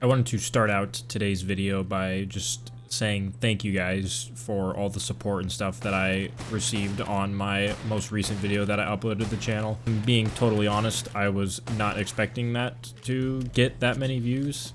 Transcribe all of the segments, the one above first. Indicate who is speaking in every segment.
Speaker 1: I wanted to start out today's video by just saying thank you guys for all the support and stuff that I received on my most recent video that I uploaded to the channel. Being totally honest, I was not expecting that to get that many views.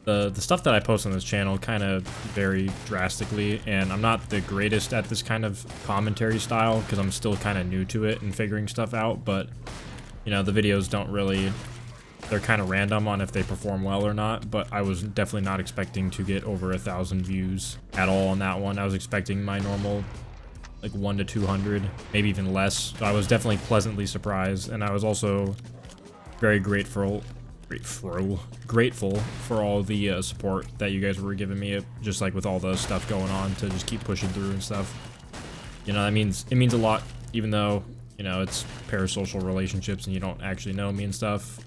Speaker 1: The stuff that I post on this channel kind of vary drastically, and I'm not the greatest at this kind of commentary style because I'm still kind of new to it and figuring stuff out, but you know, the videos don't really, they're kind of random on if they perform well or not, but I was definitely not expecting to get over 1,000 views at all on that one. I was expecting my normal like 1 to 200, maybe even less. So I was definitely pleasantly surprised, and I was also very grateful for all the support that you guys were giving me, just like with all the stuff going on, to just keep pushing through and stuff. You know, it means a lot, even though, you know, it's parasocial relationships and you don't actually know me and stuff.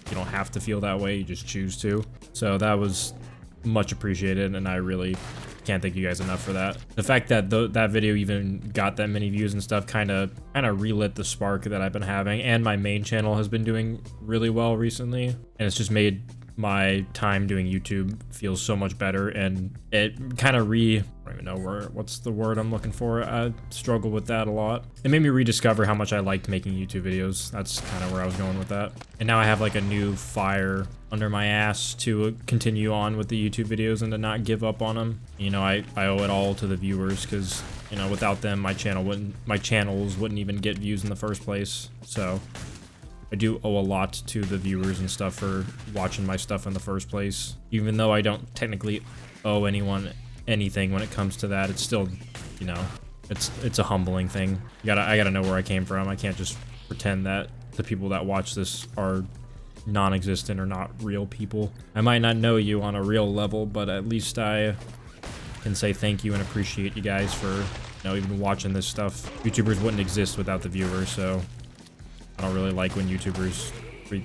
Speaker 1: You don't have to feel that way, you just choose to. So that was much appreciated, and I really can't thank you guys enough for that. The fact that that video even got that many views and stuff kind of relit the spark that I've been having, and my main channel has been doing really well recently, and it's just made my time doing YouTube feel so much better, and it kind of I don't even know what's the word I'm looking for. I struggle with that a lot. It made me rediscover how much I liked making YouTube videos. That's kind of where I was going with that. And now I have like a new fire under my ass to continue on with the YouTube videos and to not give up on them. You know, I owe it all to the viewers, because, you know, without them, my channels wouldn't even get views in the first place. So I do owe a lot to the viewers and stuff for watching my stuff in the first place. Even though I don't technically owe anyone anything when it comes to that, it's still, you know, it's a humbling thing. I gotta know where I came from. I can't just pretend that the people that watch this are non-existent or not real people. I might not know you on a real level, but at least I can say thank you and appreciate you guys for, you know, even watching this stuff. YouTubers wouldn't exist without the viewers, so I don't really like when YouTubers treat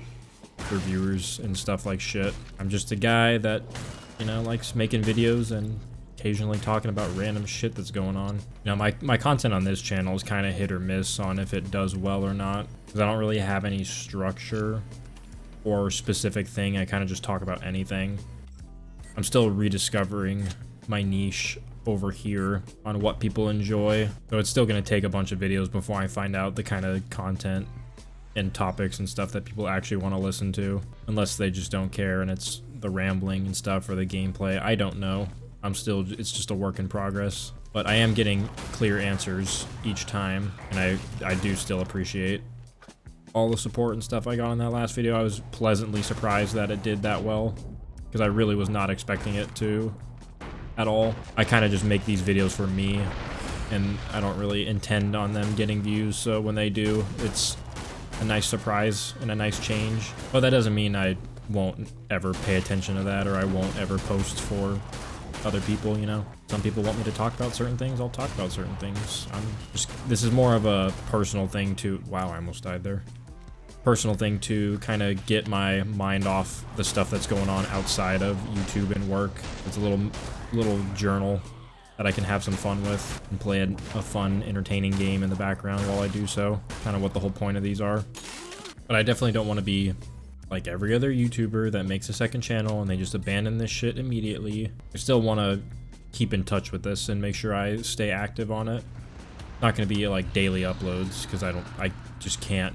Speaker 1: their viewers and stuff like shit. I'm just a guy that, you know, likes making videos and occasionally talking about random shit that's going on. You know, my content on this channel is kind of hit or miss on if it does well or not, because I don't really have any structure or specific thing. I kind of just talk about anything. I'm still rediscovering my niche over here on what people enjoy, so it's still going to take a bunch of videos before I find out the kind of content and topics and stuff that people actually want to listen to, unless they just don't care and it's the rambling and stuff or the gameplay. I don't know. It's just a work in progress, but I am getting clear answers each time, and I do still appreciate all the support and stuff I got on that last video. I was pleasantly surprised that it did that well, because I really was not expecting it to at all. I kind of just make these videos for me, and I don't really intend on them getting views, so when they do, it's a nice surprise and a nice change. But that doesn't mean I won't ever pay attention to that, or I won't ever post for other people, you know. Some people want me to talk about certain things, I'll talk about certain things. This is more of a personal thing to, wow, I almost died there. Personal thing to kind of get my mind off the stuff that's going on outside of YouTube and work. It's a little journal that I can have some fun with and play a fun, entertaining game in the background while I do so. Kind of what the whole point of these are. But I definitely don't want to be like every other YouTuber that makes a second channel and they just abandon this shit immediately. I still want to keep in touch with this and make sure I stay active on it. Not going to be like daily uploads, because I just can't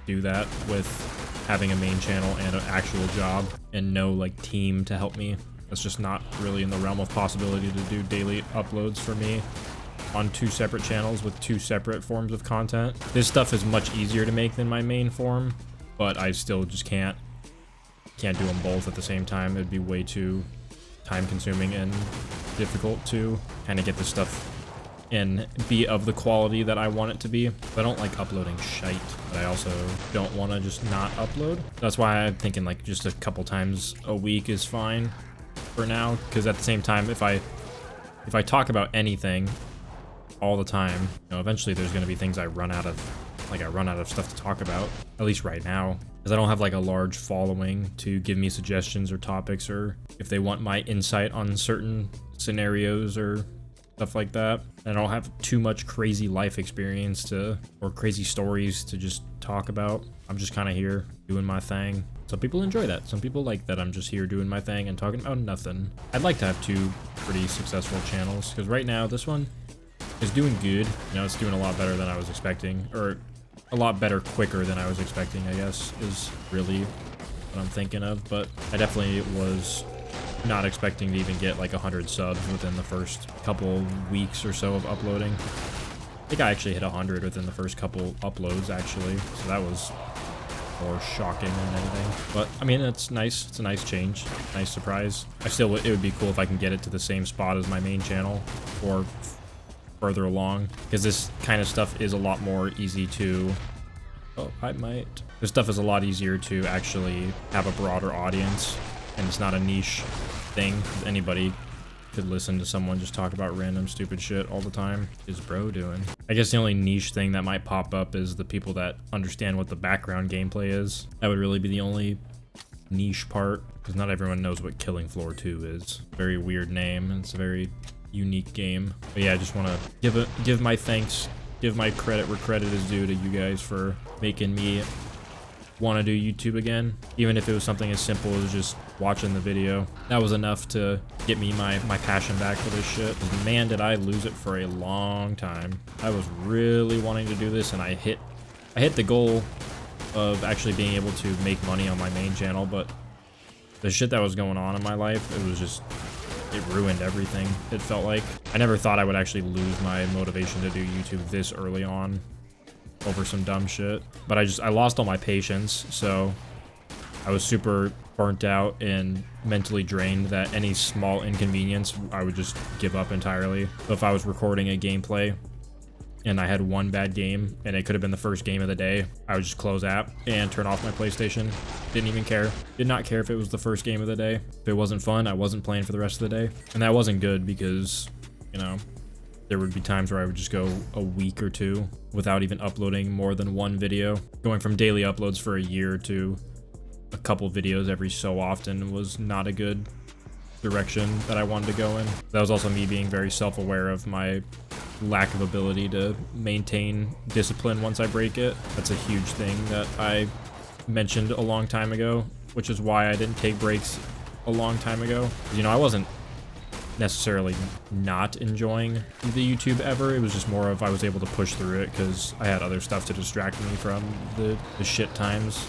Speaker 1: do that with having a main channel and an actual job and no like team to help me. That's just not really in the realm of possibility to do daily uploads for me on 2 separate channels with 2 separate forms of content. This stuff is much easier to make than my main form, but I still just can't do them both at the same time. It'd be way too time consuming and difficult to kind of get this stuff and be of the quality that I want it to be. I don't like uploading shite, but I also don't want to just not upload. That's why I'm thinking like just a couple times a week is fine for now, because at the same time, if I talk about anything all the time, you know, eventually there's going to be things I run out of stuff to talk about, at least right now, because I don't have like a large following to give me suggestions or topics, or if they want my insight on certain scenarios or stuff like that. I don't have too much crazy life experience or crazy stories to just talk about. I'm just kind of here doing my thing. Some people enjoy that. Some people like that I'm just here doing my thing and talking about nothing. I'd like to have 2 pretty successful channels, because right now this one is doing good. You know, it's doing a lot better than I was expecting, or a lot better quicker than I was expecting, I guess, is really what I'm thinking of. But I definitely was not expecting to even get like 100 subs within the first couple weeks or so of uploading. I think I actually hit 100 within the first couple uploads, actually, so that was more shocking than anything. But I mean, it's nice. It's a nice change, nice surprise. It would be cool if I can get it to the same spot as my main channel or further along, because this kind of stuff is a lot more easy to this stuff is a lot easier to actually have a broader audience, and it's not a niche thing. Anybody could listen to someone just talk about random stupid shit all the time. What is bro doing? I guess the only niche thing that might pop up is the people that understand what the background gameplay is. That would really be the only niche part, because not everyone knows what Killing Floor 2 is. Very weird name, and it's a very unique game. But yeah, I just want to give my thanks, give my credit where credit is due to you guys for making me want to do YouTube again, even if it was something as simple as just watching the video. That was enough to get me my passion back for this shit. Man, did I lose it for a long time. I was really wanting to do this, and I hit the goal of actually being able to make money on my main channel, but the shit that was going on in my life, it ruined everything, it felt like. I never thought I would actually lose my motivation to do YouTube this early on over some dumb shit, but I lost all my patience, so I was super burnt out and mentally drained that any small inconvenience I would just give up entirely. So if I was recording a gameplay and I had one bad game and it could have been the first game of the day, I would just close app and turn off my PlayStation. Didn't even care. Did not care if it was the first game of the day. If it wasn't fun, I wasn't playing for the rest of the day. And that wasn't good, because, you know, there would be times where I would just go a week or 2 without even uploading more than 1 video. Going from daily uploads for a year to a couple videos every so often was not a good direction that I wanted to go in. That was also me being very self-aware of my lack of ability to maintain discipline once I break it. That's a huge thing that I mentioned a long time ago, which is why I didn't take breaks a long time ago. You know, I wasn't necessarily not enjoying the YouTube ever. It was just more of I was able to push through it because I had other stuff to distract me from the shit times.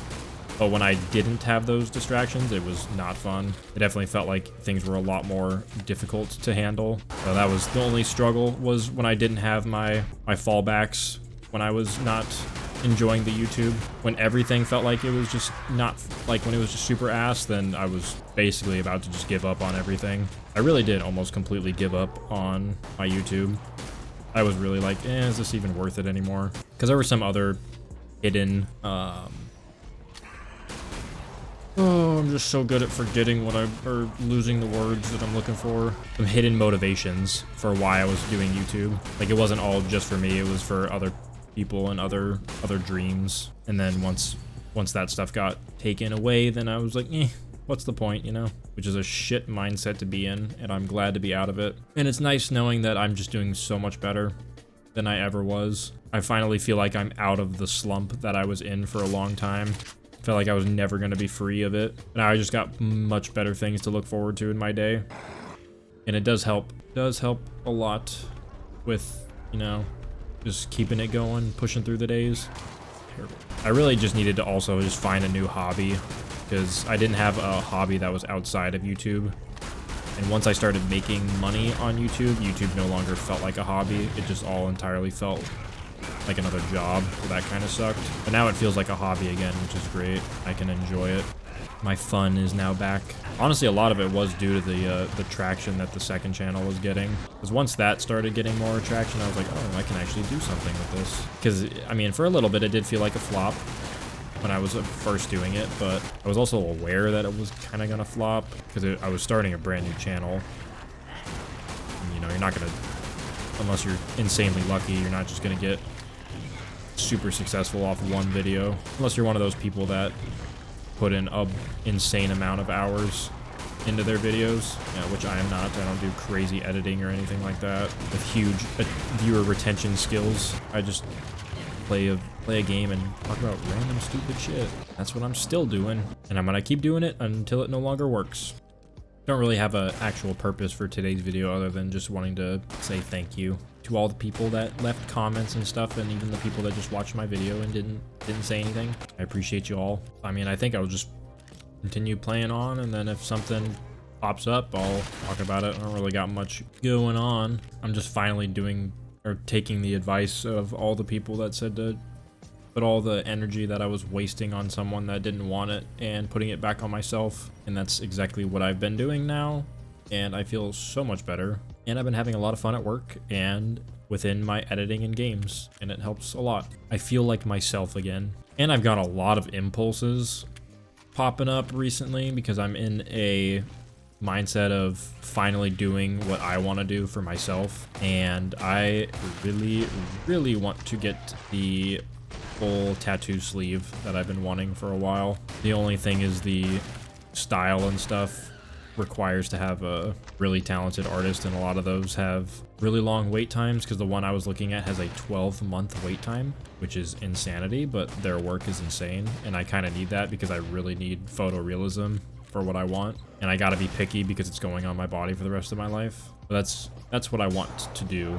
Speaker 1: But when I didn't have those distractions, it was not fun. It definitely felt like things were a lot more difficult to handle. So that was the only struggle, was when I didn't have my fallbacks, when I was not enjoying the YouTube. When everything felt like it was just not, like when it was just super ass, then I was basically about to just give up on everything. I really did almost completely give up on my YouTube. I was really like, is this even worth it anymore? Because there were some other hidden, I'm just so good at forgetting or losing the words that I'm looking for. Some hidden motivations for why I was doing YouTube. Like, it wasn't all just for me, it was for other people and other dreams. And then once that stuff got taken away, then I was like, what's the point, you know? Which is a shit mindset to be in, and I'm glad to be out of it. And it's nice knowing that I'm just doing so much better than I ever was. I finally feel like I'm out of the slump that I was in for a long time. Felt like I was never going to be free of it. Now I just got much better things to look forward to in my day. And it does help a lot with, you know, just keeping it going, pushing through the days. I really just needed to also just find a new hobby, because I didn't have a hobby that was outside of YouTube. And once I started making money on YouTube, YouTube no longer felt like a hobby. It just all entirely felt like another job, so that kind of sucked. But now it feels like a hobby again, which is great. I can enjoy it. My fun is now back. Honestly, a lot of it was due to the traction that the second channel was getting. Because once that started getting more traction, I was like, oh, I can actually do something with this. Because, I mean, for a little bit, it did feel like a flop when I was first doing it, but I was also aware that it was kind of gonna flop, because I was starting a brand new channel. And, you know, you're not gonna, unless you're insanely lucky, you're not just gonna get super successful off one video, unless you're one of those people that put in an insane amount of hours into their videos, which I am not. I don't do crazy editing or anything like that with huge viewer retention skills. I just play a game and talk about random stupid shit. That's what I'm still doing, and I'm gonna keep doing it until it no longer works. Don't really have an actual purpose for today's video other than just wanting to say thank you to all the people that left comments and stuff, and even the people that just watched my video and didn't say anything. I appreciate you all. I mean, I think I'll just continue playing on, and then if something pops up, I'll talk about it. I don't really got much going on. I'm just finally doing or taking the advice of all the people that said to put all the energy that I was wasting on someone that didn't want it and putting it back on myself. And that's exactly what I've been doing now. And I feel so much better. And I've been having a lot of fun at work and within my editing and games. And it helps a lot. I feel like myself again. And I've got a lot of impulses popping up recently because I'm in a mindset of finally doing what I want to do for myself. And I really want to get the full tattoo sleeve that I've been wanting for a while. The only thing is the style and stuff requires to have a really talented artist, and a lot of those have really long wait times because the one I was looking at has a 12-month wait time, which is insanity, but their work is insane, and I kind of need that because I really need photorealism for what I want, and I gotta be picky because it's going on my body for the rest of my life. But that's what I want to do.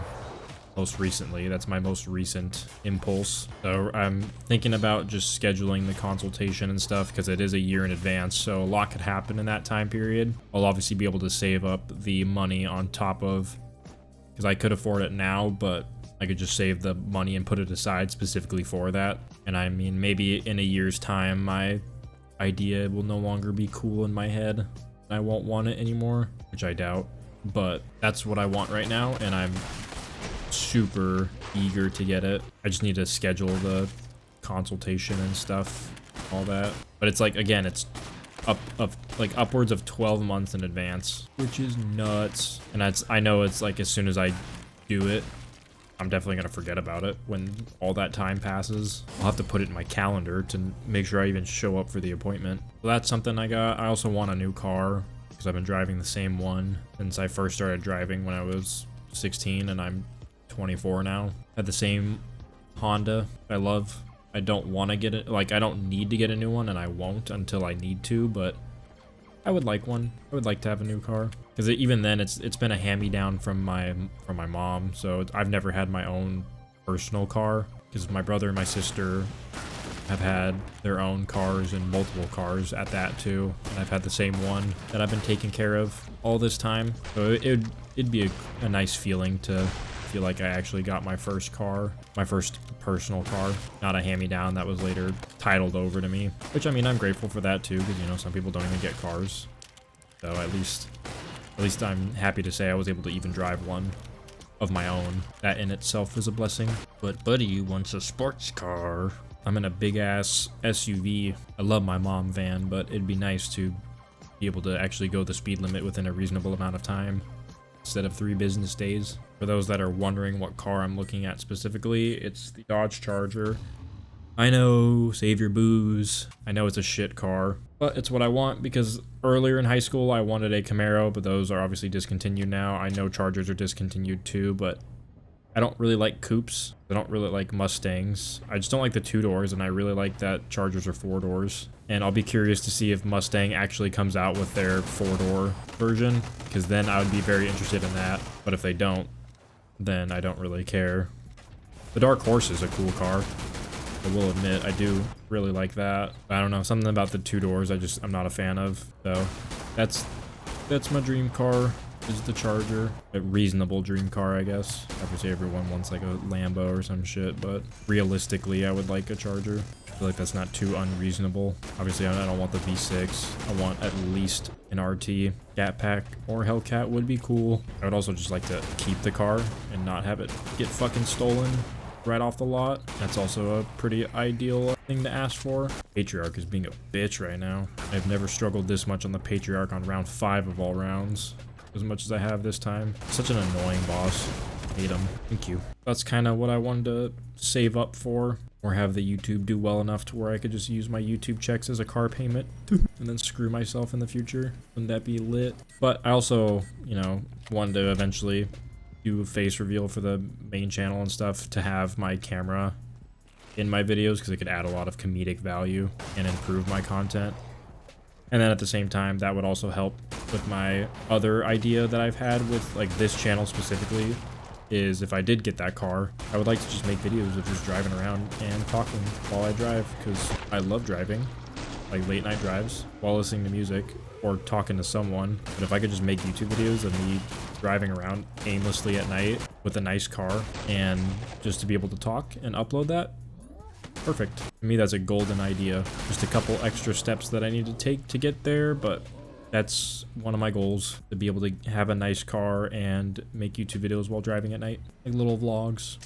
Speaker 1: Most recently, that's my most recent impulse. So I'm thinking about just scheduling the consultation and stuff because it is a year in advance, so a lot could happen in that time period. I'll obviously be able to save up the money on top of, because I could afford it now, but I could just save the money and put it aside specifically for that. And I mean, maybe in a year's time my idea will no longer be cool in my head. I won't want it anymore, which I doubt, but that's what I want right now, and I'm super eager to get it. I just need to schedule the consultation and stuff, all that. But it's like, again, it's upwards of 12 months in advance, which is nuts. And I know it's like as soon as I do it, I'm definitely gonna forget about it when all that time passes. I'll have to put it in my calendar to make sure I even show up for the appointment. So that's something I got. I also want a new car because I've been driving the same one since I first started driving when I was 16, and I'm 24 now. I had the same Honda I love. I don't want to get it, like I don't need to get a new one, and I won't until I need to, but I would like one. I would like to have a new car because even then it's been a hand-me-down from my mom, so I've never had my own personal car because my brother and my sister have had their own cars and multiple cars at that too, and I've had the same one that I've been taking care of all this time. So it'd be a nice feeling to feel like I actually got my first car, my first personal car, not a hand-me-down that was later titled over to me, which I mean, I'm grateful for that too, because you know, some people don't even get cars. So at least I'm happy to say I was able to even drive one of my own. That in itself is a blessing. But Buddy wants a sports car. I'm in a big ass SUV. I love my mom van, but it'd be nice to be able to actually go the speed limit within a reasonable amount of time instead of 3 business days. For those that are wondering what car I'm looking at specifically, it's the Dodge Charger. I know, save your booze. I know it's a shit car, but it's what I want because earlier in high school I wanted a Camaro, but those are obviously discontinued now. I know Chargers are discontinued too, but I don't really like coupes. I don't really like Mustangs. I just don't like the 2 doors, and I really like that Chargers are 4 doors. And I'll be curious to see if Mustang actually comes out with their 4-door version, because then I would be very interested in that. But if they don't, then I don't really care. The Dark Horse is a cool car. I will admit, I do really like that. I don't know, something about the 2 doors I'm not a fan of. So that's my dream car. Is the Charger. A reasonable dream car, I guess. Obviously everyone wants like a Lambo or some shit, but realistically I would like a Charger. I feel like that's not too unreasonable. Obviously I don't want the V6. I want at least an RT. Cat Pack or Hellcat would be cool. I would also just like to keep the car and not have it get fucking stolen right off the lot. That's also a pretty ideal thing to ask for. Patriarch is being a bitch right now. I've never struggled this much on the Patriarch on round 5 of all rounds as much as I have this time. Such an annoying boss. Hate him. Thank you. That's kind of what I wanted to save up for, or have the YouTube do well enough to where I could just use my YouTube checks as a car payment and then screw myself in the future. Wouldn't that be lit? But I also, you know, wanted to eventually do a face reveal for the main channel and stuff, to have my camera in my videos because it could add a lot of comedic value and improve my content. And then at the same time, that would also help with my other idea that I've had with like this channel specifically, is if I did get that car, I would like to just make videos of just driving around and talking while I drive, because I love driving, like late night drives while listening to music or talking to someone. But if I could just make YouTube videos of me driving around aimlessly at night with a nice car and just to be able to talk and upload that, perfect. To me, that's a golden idea. Just a couple extra steps that I need to take to get there, but that's one of my goals, to be able to have a nice car and make YouTube videos while driving at night, like little vlogs.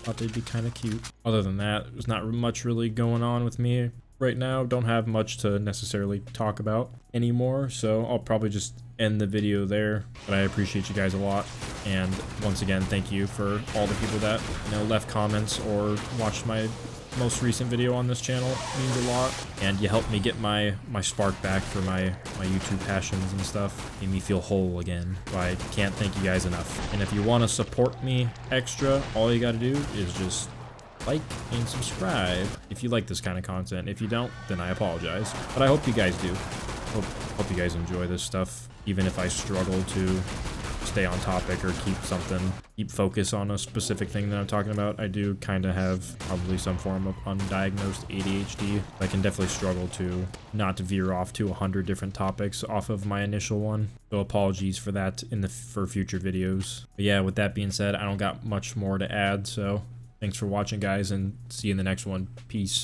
Speaker 1: Thought they'd be kind of cute. Other than that, there's not much really going on with me right now. Don't have much to necessarily talk about anymore, so I'll probably just end the video there. But I appreciate you guys a lot, and once again, thank you for all the people that, you know, left comments or watched my most recent video on this channel. It means a lot, and you helped me get my spark back for my YouTube passions and stuff. Made me feel whole again. So I can't thank you guys enough. And if you want to support me extra, all you got to do is just like and subscribe if you like this kind of content. If you don't, then I apologize, but I hope you guys do. Hope you guys enjoy this stuff, even if I struggle to stay on topic or keep focus on a specific thing that I'm talking about. I do kind of have probably some form of undiagnosed ADHD. I can definitely struggle to not veer off to 100 different topics off of my initial one. So apologies for that for future videos. But yeah, with that being said, I don't got much more to add. So thanks for watching, guys, and see you in the next one. Peace.